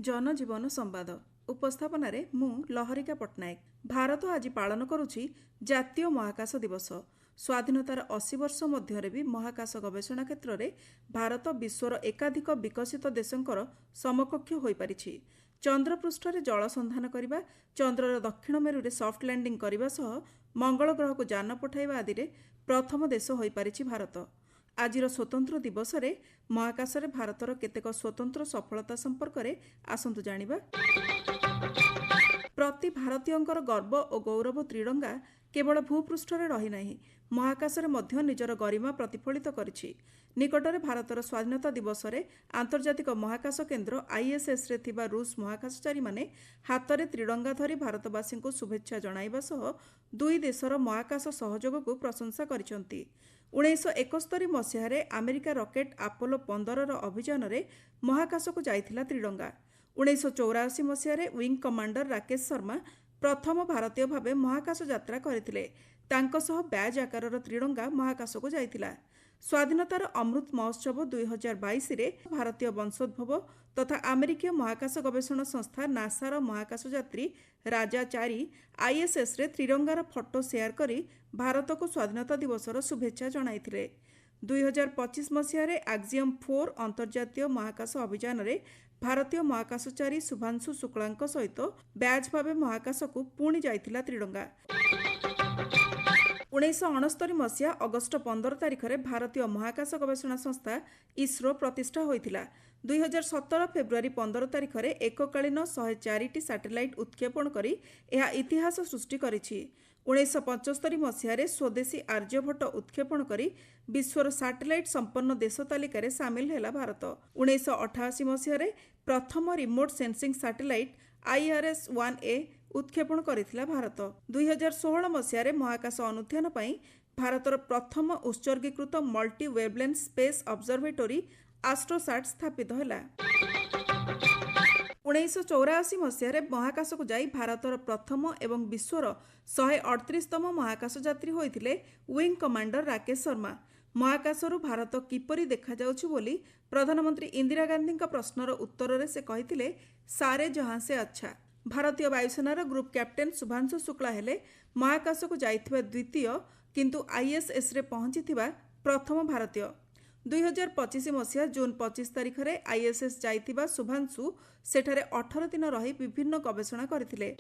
जनजीवन संवाद उपस्थापन मु लहरिका पट्टनायक। भारत आज पालन करुछि जातीय महाकाश दिवस। स्वाधीनतार 80 वर्ष मध्य भी महाकाश गवेषणा क्षेत्र में भारत विश्वर एकाधिक विकसित देशंकर समकक्ष हो पारिछि। चंद्रपृष्ठ जल संधान करने, चंद्रर दक्षिण मेरु सॉफ्ट लैंडिंग करने सह मंगल ग्रह को यान पठाइबा आदि प्रथम देश हो पारिछि भारत। आजिर स्वतंत्र दिवस रे महाकाश रे भारतर केतेक स्वतंत्र सफलता संपर्क रे आसंतु जानिबा। प्रति भारतीयंकर गर्व और गौरव त्रिरंगा केवल भूपृष्ठ रे रही नाही, महाकाश रे मध्य निजर गरिमा प्रतिफलित करिछि। निकटरे भारतर स्वाधीनता दिवस रे आंतर्जातिक महाकाश केन्द्र ISS रे थिबा रूस महाकाशचारी माने हातरे त्रिरंगा धरी भारतवासी को शुभेच्छा जणाइबा सह दुई देशर महाकाश सहयोग को प्रशंसा करिसंती। 1971 मसीह अमेरिका रॉकेट अपोलो 15 अभियान रे महाकाश को जाइथिला त्रिरंगा। 1984 मसीह विंग कमांडर राकेश शर्मा प्रथम भारतीय भावे महाकाश यात्रा करथिले। तांको सह बैज आकारर त्रिरंगा महाकाश को जाइथिला। स्वाधीनतार अमृत महोत्सव 2022 रे भारतीय वंशोद्भव तथा अमेरिकीय महाकाश गवेषणा संस्था नासार महाकाश यात्री राजा चारी ISS रे त्रिरंगार फोटो शेयर करी भारत को स्वाधीनता दिवसर शुभेच्छा जणाइथिले। 2025 मसीह एक्जियम 4 अंतर्जातीय महाकाश अभियान रे भारतीय महाकाशचारी शुभांशु शुक्लांक सहित बैच भावे महाकाश को पुणी जाइथिला त्रिरंगा। 1969 मसीहा अगस्ट 15 तारिख में भारतीय महाकाश गवेषणा संस्था इसरो प्रतिष्ठा होइथिला। 2017 फेब्रुआरी 15 तारिख में एककालीन 104 सैटेलाइट उत्क्षेपण करी यह इतिहास सृष्टि करिछि। 1975 मसीह स्वदेशी आर्यभट्ट उत्क्षेपण करी विश्वर सैटेलाइट संपन्न देश तालिकार सामिल है भारत। 1988 मसीह प्रथम रिमोट सेंसिंग सैटेलाइट IRS-1A उत्क्षेपण करिथिला भारत। 2016 मसीह महाकाश अनुध्यान पई भारतर प्रथम उत्सर्गीकृत multi wavelength space observatory AstroSat स्थापित हैला। 1984 मसीह महाकाश को जाई भारतर प्रथम एवं विश्वर 138तम महाकाश यात्री होइथिले विंग कमांडर राकेश शर्मा। महाकाशरू भारत किपरि देखा जाउछि बोली प्रधानमंत्री इंदिरा गांधी प्रश्नर उत्तर रे से कहिथिले, सारे जहां से अच्छा। भारतीय वायुसेनार ग्रुप कैप्टेन शुभांशु शुक्ला हेले महाकाश को जाइथिबा द्वितीय किंतु ISS रे पहुंचीथिबा प्रथम भारतीय। 2025 मसीहा जून 25 तारिख में ISS जाइथिबा शुभांशु सेठारे 18 दिन रही विभिन्न गवेषणा करथिले।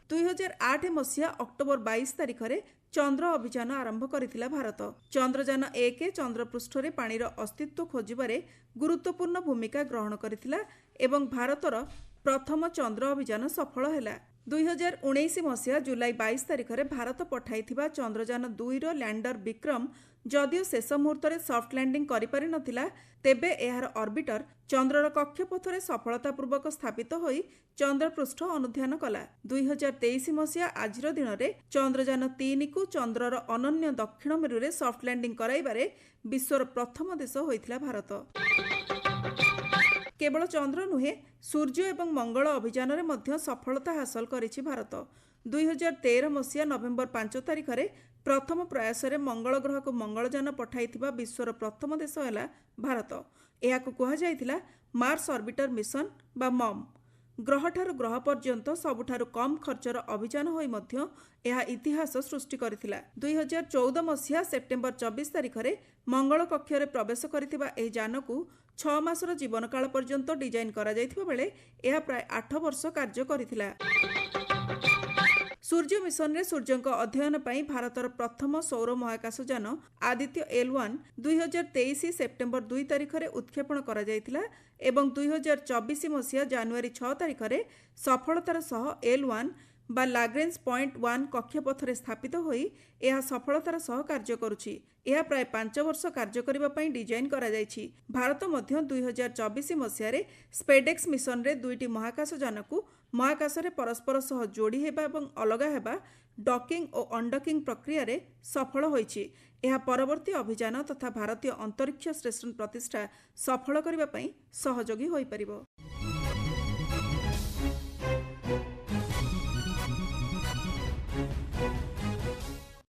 2008 मसीहा अक्टोबर 22 तारिख में चंद्र अभियान आरंभ करथिला भारत। चंद्रयान 1 चंद्रपृष्ठ रे पानीर अस्तित्व खोजिबारे गुरुत्वपूर्ण भूमिका ग्रहण करथिला एवं भारतर प्रथम चंद्र अभियान सफल हैला। 2019 मसीहा जुलाई 22 तारिख में भारत पठाइथिबा चंद्रयान 2 रो लैंडर विक्रम जदिओ शेष मुहूर्त में सॉफ्ट लैंडिंग करि नथिला, तेबे एहार ऑर्बिटर चंद्रर कक्षपथ रे सफलतापूर्वक स्थापित होई चंद्रपृष्ठ अनुध्यान कला। 2023 मसीहा आजिर दिन में चंद्रयान 3 को चंद्रर अनन्य दक्षिण मेरु रे सॉफ्ट लैंडिंग कराइबारे विश्वर प्रथम देश होइथिला भारत। केवल चंद्र नुहे, सूर्य एवं मंगल अभियान रे मध्य सफलता हासिल करिछि भारत। 2013 मसीहा नवेम्बर 5 तारिख में प्रथम प्रयास रे मंगल ग्रह को मंगलयान पठाइथिबा विश्वर प्रथम देश हैला भारत। एहाकु कुहा जाइथिला मार्स ऑर्बिटर मिशन बा मम। ग्रहठारु ग्रह पर्यंत सबुठारु कम खर्चर अभियान होई मध्य एहा इतिहास सृष्टि करिथिला। 2014 मसीहा सेप्टेम्बर 24 तारिख में मंगल कक्षरे प्रवेश करिथिबा एही यान को 6 मासर जीवन काल पर्यंत डिजाइन करा जाइथिबा बेले एहा प्राय 8 वर्ष कार्य करिथिला। सूर्य मिशन रे सूर्यंक अध्ययन पई भारतर प्रथम सौर महाकाशयान आदित्य L1 2023 सेप्टेम्बर 2 तारिख में उत्क्षेपण करा जाइथिला एवं 2024 मसीहा जनवरी 6 तारिख में सफलतार सह L1 बा लाग्रेंज पॉइंट 1 कक्षपथ रे स्थापित होई एहा सफलतार सह कार्य करुछि। एहा प्राय 5 वर्ष कार्य करिबा पई डिजाइन करा जाइछि। भारत मध्य 2024 मसीह रे स्पेडेक्स मिशन रे 2टी महाकाश यान को महाकाश रे परस्पर सह जोड़ी हेबा एवं अलगा हेबा डॉकिंग और अनडॉकिंग प्रक्रिया रे सफल होइछि। एहा परवर्ती अभियान तथा भारतीय अंतरिक्ष स्टेशन प्रतिष्ठा सफल करिबा पई सहयोगी होई परिबो।